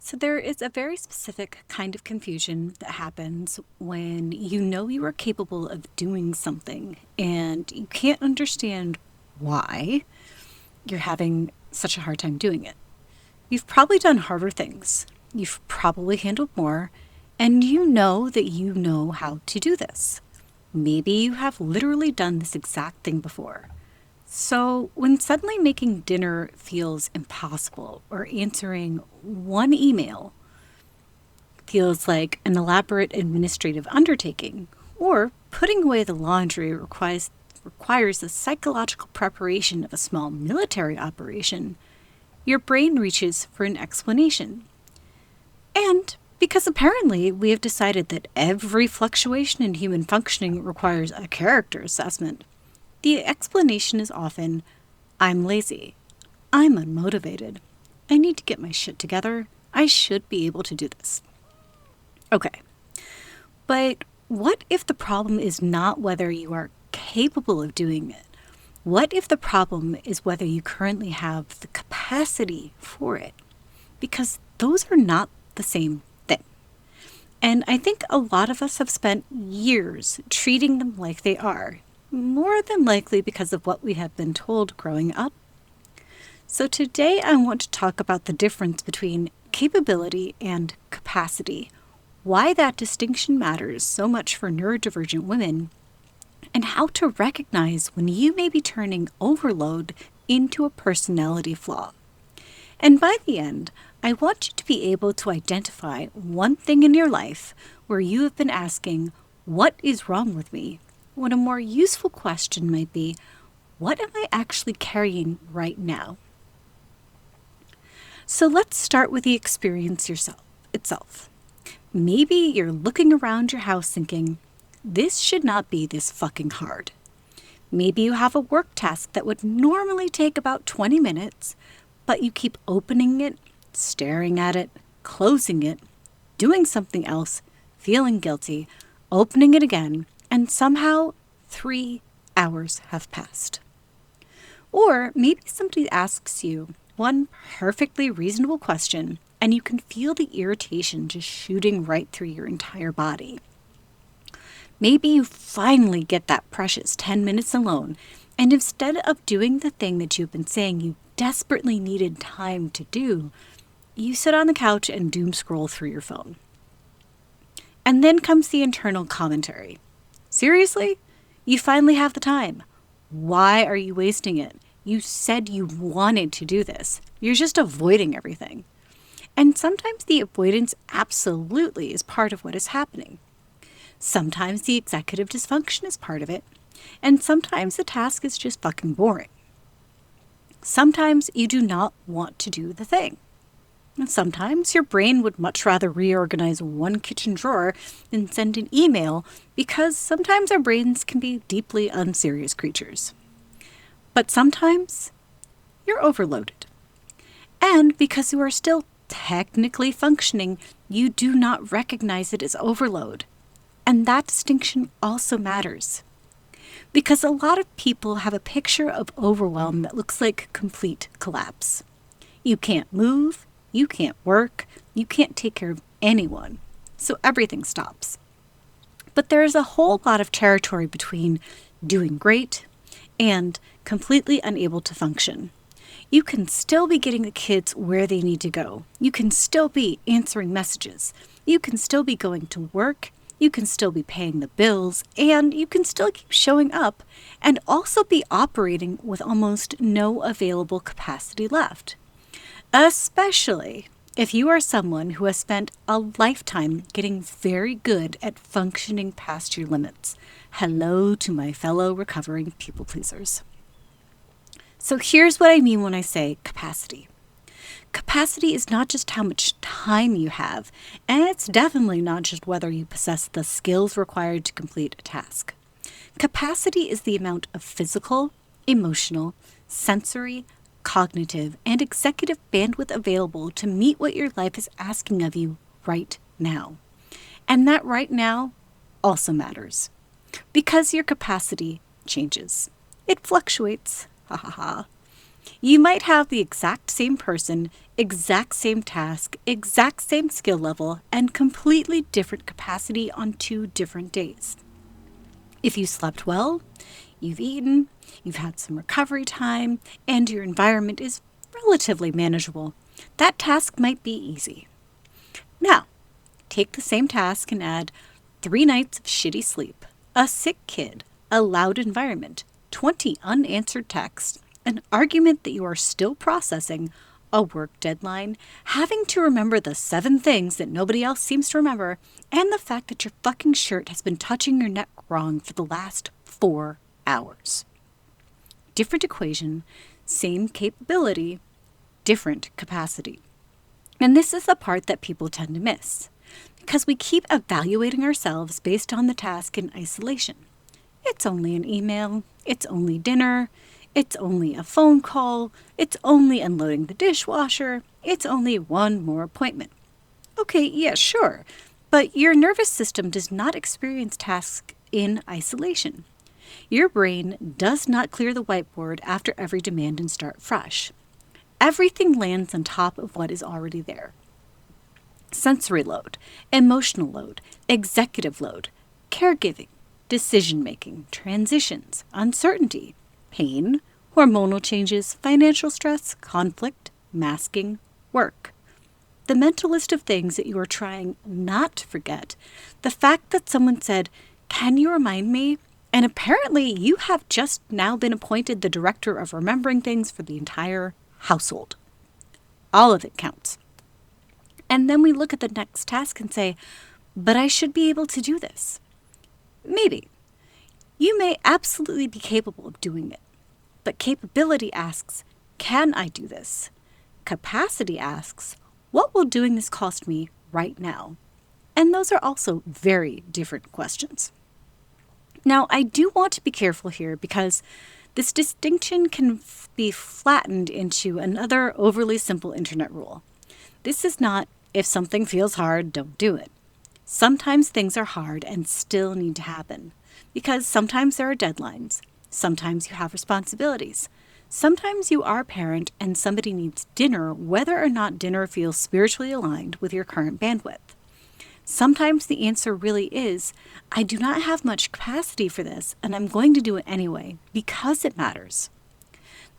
So there is a very specific kind of confusion that happens when you know you are capable of doing something and you can't understand why you're having such a hard time doing it. You've probably done harder things. You've probably handled more, and you know that you know how to do this. Maybe you have literally done this exact thing before. So, when suddenly making dinner feels impossible or answering one email feels like an elaborate administrative undertaking, or putting away the laundry requires the psychological preparation of a small military operation, your brain reaches for an explanation. And because apparently we have decided that every fluctuation in human functioning requires a character assessment, the explanation is often, I'm lazy. I'm unmotivated. I need to get my shit together. I should be able to do this. Okay, but what if the problem is not whether you are capable of doing it? What if the problem is whether you currently have the capacity for it? Because those are not the same thing. And I think a lot of us have spent years treating them like they are, more than likely because of what we have been told growing up. So today I want to talk about the difference between capability and capacity, why that distinction matters so much for neurodivergent women, and how to recognize when you may be turning overload into a personality flaw. And by the end, I want you to be able to identify one thing in your life where you have been asking, what is wrong with me? When a more useful question might be, what am I actually carrying right now? So let's start with the experience itself. Maybe you're looking around your house thinking, this should not be this fucking hard. Maybe you have a work task that would normally take about 20 minutes, but you keep opening it, staring at it, closing it, doing something else, feeling guilty, opening it again, and somehow 3 hours have passed. Or maybe somebody asks you one perfectly reasonable question, and you can feel the irritation just shooting right through your entire body. Maybe you finally get that precious 10 minutes alone, and instead of doing the thing that you've been saying you desperately needed time to do, you sit on the couch and doom scroll through your phone. And then comes the internal commentary. Seriously? You finally have the time. Why are you wasting it? You said you wanted to do this. You're just avoiding everything. And sometimes the avoidance absolutely is part of what is happening. Sometimes the executive dysfunction is part of it. And sometimes the task is just fucking boring. Sometimes you do not want to do the thing. And sometimes your brain would much rather reorganize one kitchen drawer than send an email, because sometimes our brains can be deeply unserious creatures. But sometimes you're overloaded. And because you are still technically functioning, you do not recognize it as overload. And that distinction also matters. Because a lot of people have a picture of overwhelm that looks like complete collapse. You can't move, you can't work, you can't take care of anyone, so everything stops. But there is a whole lot of territory between doing great and completely unable to function. You can still be getting the kids where they need to go. You can still be answering messages. You can still be going to work. You can still be paying the bills, and you can still keep showing up and also be operating with almost no available capacity left. Especially if you are someone who has spent a lifetime getting very good at functioning past your limits. Hello to my fellow recovering people pleasers. So here's what I mean when I say capacity. Capacity is not just how much time you have, and it's definitely not just whether you possess the skills required to complete a task. Capacity is the amount of physical, emotional, sensory, cognitive, and executive bandwidth available to meet what your life is asking of you right now. And that right now also matters, because your capacity changes. It fluctuates. Ha ha ha. You might have the exact same person, exact same task, exact same skill level, and completely different capacity on 2 different days. If you slept well, you've eaten, you've had some recovery time, and your environment is relatively manageable, that task might be easy. Now, take the same task and add 3 nights of shitty sleep, a sick kid, a loud environment, 20 unanswered texts, an argument that you are still processing, a work deadline, having to remember the 7 things that nobody else seems to remember, and the fact that your fucking shirt has been touching your neck wrong for the last 4 hours. Different equation, same capability, different capacity. And this is the part that people tend to miss, because we keep evaluating ourselves based on the task in isolation. It's only an email, it's only dinner, it's only a phone call, it's only unloading the dishwasher, it's only one more appointment. Okay, yeah, sure, but your nervous system does not experience tasks in isolation. Your brain does not clear the whiteboard after every demand and start fresh. Everything lands on top of what is already there. Sensory load, emotional load, executive load, caregiving, decision-making, transitions, uncertainty, pain, hormonal changes, financial stress, conflict, masking, work. The mental list of things that you are trying not to forget, the fact that someone said, "Can you remind me?" And apparently you have just now been appointed the director of remembering things for the entire household. All of it counts. And then we look at the next task and say, but I should be able to do this. Maybe. You may absolutely be capable of doing it. But capability asks, can I do this? Capacity asks, what will doing this cost me right now? And those are also very different questions. Now, I do want to be careful here because this distinction can be flattened into another overly simple internet rule. This is not, if something feels hard, don't do it. Sometimes things are hard and still need to happen because sometimes there are deadlines. Sometimes you have responsibilities. Sometimes you are a parent and somebody needs dinner, whether or not dinner feels spiritually aligned with your current bandwidth. Sometimes the answer really is, I do not have much capacity for this, and I'm going to do it anyway because it matters.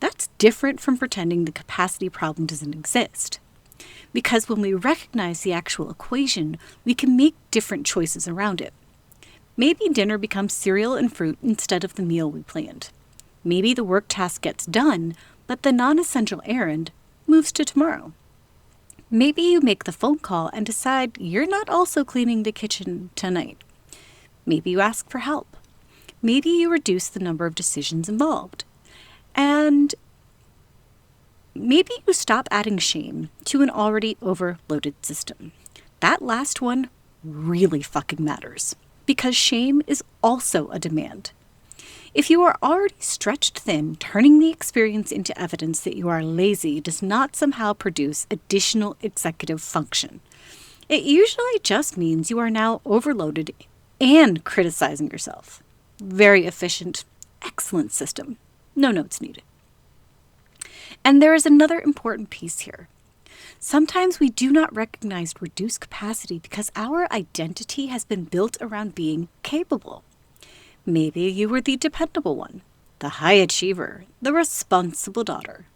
That's different from pretending the capacity problem doesn't exist. Because when we recognize the actual equation, we can make different choices around it. Maybe dinner becomes cereal and fruit instead of the meal we planned. Maybe the work task gets done, but the non-essential errand moves to tomorrow. Maybe you make the phone call and decide you're not also cleaning the kitchen tonight. Maybe you ask for help. Maybe you reduce the number of decisions involved. And maybe you stop adding shame to an already overloaded system. That last one really fucking matters because shame is also a demand. If you are already stretched thin, turning the experience into evidence that you are lazy does not somehow produce additional executive function. It usually just means you are now overloaded and criticizing yourself. Very efficient, excellent system. No notes needed. And there is another important piece here. Sometimes we do not recognize reduced capacity because our identity has been built around being capable. Maybe you were the dependable one, the high achiever, the responsible daughter,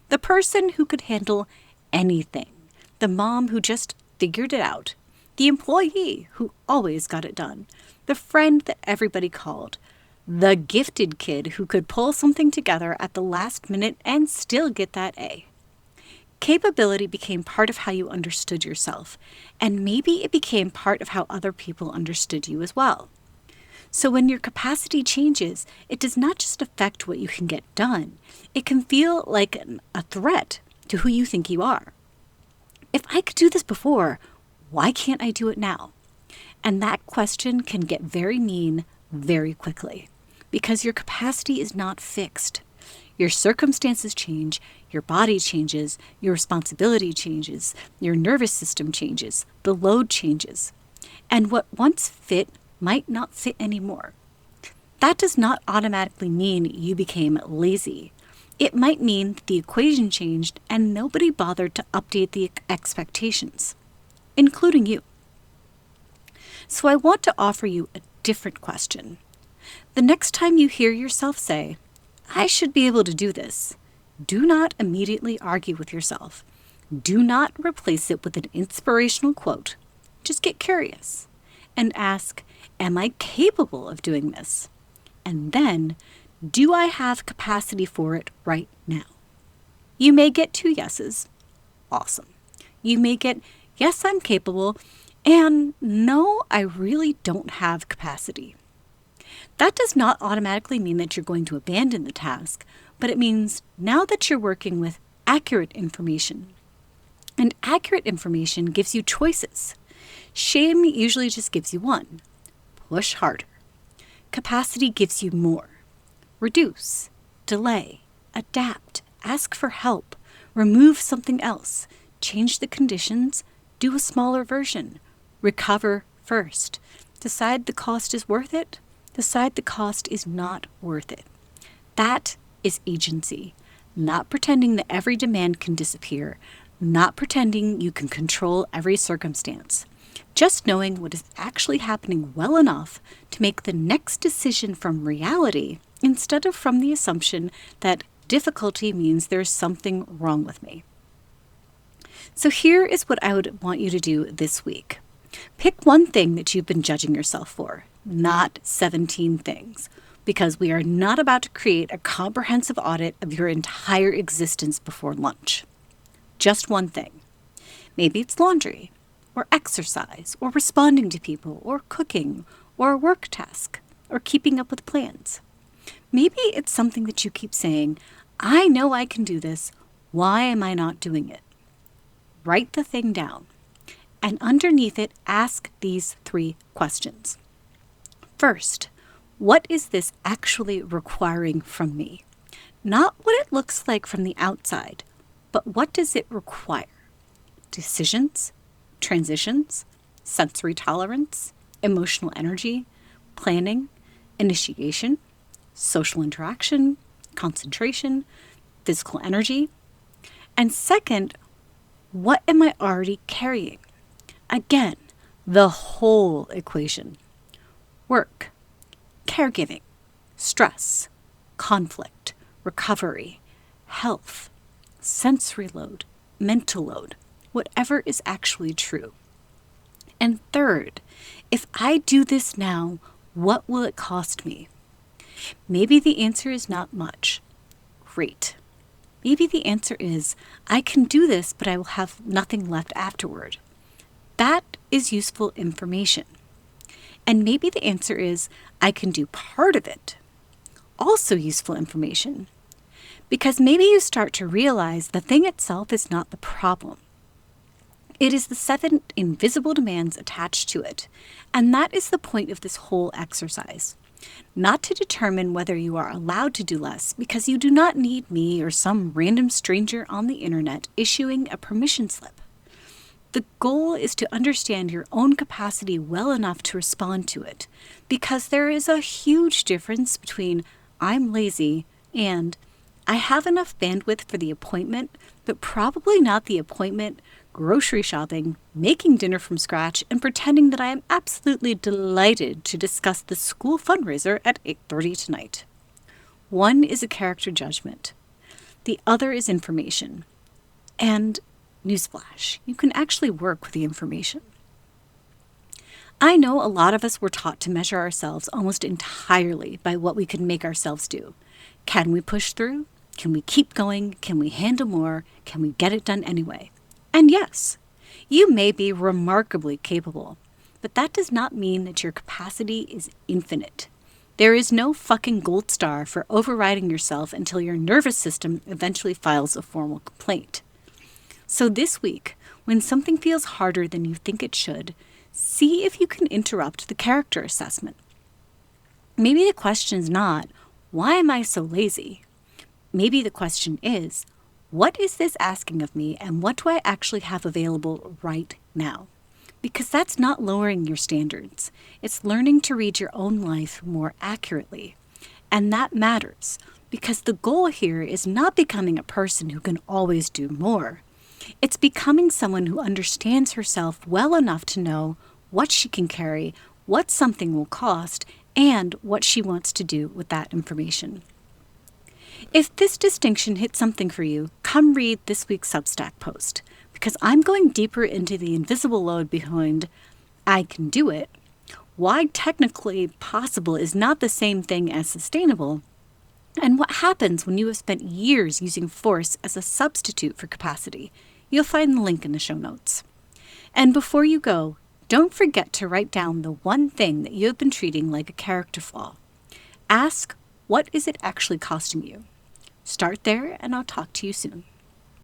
the person who could handle anything, the mom who just figured it out, the employee who always got it done, the friend that everybody called, the gifted kid who could pull something together at the last minute and still get that A. Capability became part of how you understood yourself, and maybe it became part of how other people understood you as well. So when your capacity changes, it does not just affect what you can get done. It can feel like a threat to who you think you are. If I could do this before, why can't I do it now? And that question can get very mean very quickly because your capacity is not fixed. Your circumstances change, your body changes, your responsibility changes, your nervous system changes, the load changes. And what once fit might not fit anymore. That does not automatically mean you became lazy. It might mean that the equation changed and nobody bothered to update the expectations, including you. So I want to offer you a different question. The next time you hear yourself say, I should be able to do this, do not immediately argue with yourself. Do not replace it with an inspirational quote. Just get curious and ask, am I capable of doing this? And then, do I have capacity for it right now? You may get 2 yeses. Awesome. You may get, yes, I'm capable, and no, I really don't have capacity. That does not automatically mean that you're going to abandon the task, but it means now that you're working with accurate information. And accurate information gives you choices. Shame usually just gives you one. Push harder. Capacity gives you more. Reduce, delay, adapt, ask for help, remove something else, change the conditions, do a smaller version, recover first. Decide the cost is worth it, decide the cost is not worth it. That is agency, not pretending that every demand can disappear, not pretending you can control every circumstance. Just knowing what is actually happening well enough to make the next decision from reality instead of from the assumption that difficulty means there's something wrong with me. So here is what I would want you to do this week. Pick one thing that you've been judging yourself for, not 17 things, because we are not about to create a comprehensive audit of your entire existence before lunch. Just one thing. Maybe it's laundry, or exercise, or responding to people, or cooking, or a work task, or keeping up with plans. Maybe it's something that you keep saying, I know I can do this, why am I not doing it? Write the thing down, and underneath it, ask these 3 questions. First, what is this actually requiring from me? Not what it looks like from the outside, but what does it require? Decisions, transitions, sensory tolerance, emotional energy, planning, initiation, social interaction, concentration, physical energy. And second, what am I already carrying? Again, the whole equation. Work, caregiving, stress, conflict, recovery, health, sensory load, mental load, whatever is actually true. And third, if I do this now, what will it cost me? Maybe the answer is not much. Great. Maybe the answer is, I can do this, but I will have nothing left afterward. That is useful information. And maybe the answer is, I can do part of it. Also useful information. Because maybe you start to realize the thing itself is not the problem. It is the 7 invisible demands attached to it. And that is the point of this whole exercise. Not to determine whether you are allowed to do less, because you do not need me or some random stranger on the internet issuing a permission slip. The goal is to understand your own capacity well enough to respond to it, because there is a huge difference between I'm lazy and I have enough bandwidth for the appointment, but probably not the appointment, grocery shopping, making dinner from scratch, and pretending that I am absolutely delighted to discuss the school fundraiser at 8:30 tonight. One is a character judgment. The other is information. And newsflash, you can actually work with the information. I know a lot of us were taught to measure ourselves almost entirely by what we can make ourselves do. Can we push through? Can we keep going? Can we handle more? Can we get it done anyway? And yes, you may be remarkably capable, but that does not mean that your capacity is infinite. There is no fucking gold star for overriding yourself until your nervous system eventually files a formal complaint. So this week, when something feels harder than you think it should, see if you can interrupt the character assessment. Maybe the question is not, why am I so lazy? Maybe the question is, what is this asking of me, and what do I actually have available right now? Because that's not lowering your standards. It's learning to read your own life more accurately. And that matters, because the goal here is not becoming a person who can always do more. It's becoming someone who understands herself well enough to know what she can carry, what something will cost, and what she wants to do with that information. If this distinction hit something for you, come read this week's Substack post, because I'm going deeper into the invisible load behind I can do it, why technically possible is not the same thing as sustainable, and what happens when you have spent years using force as a substitute for capacity. You'll find the link in the show notes. And before you go, don't forget to write down the one thing that you have been treating like a character flaw. Ask, what is it actually costing you? Start there, and I'll talk to you soon.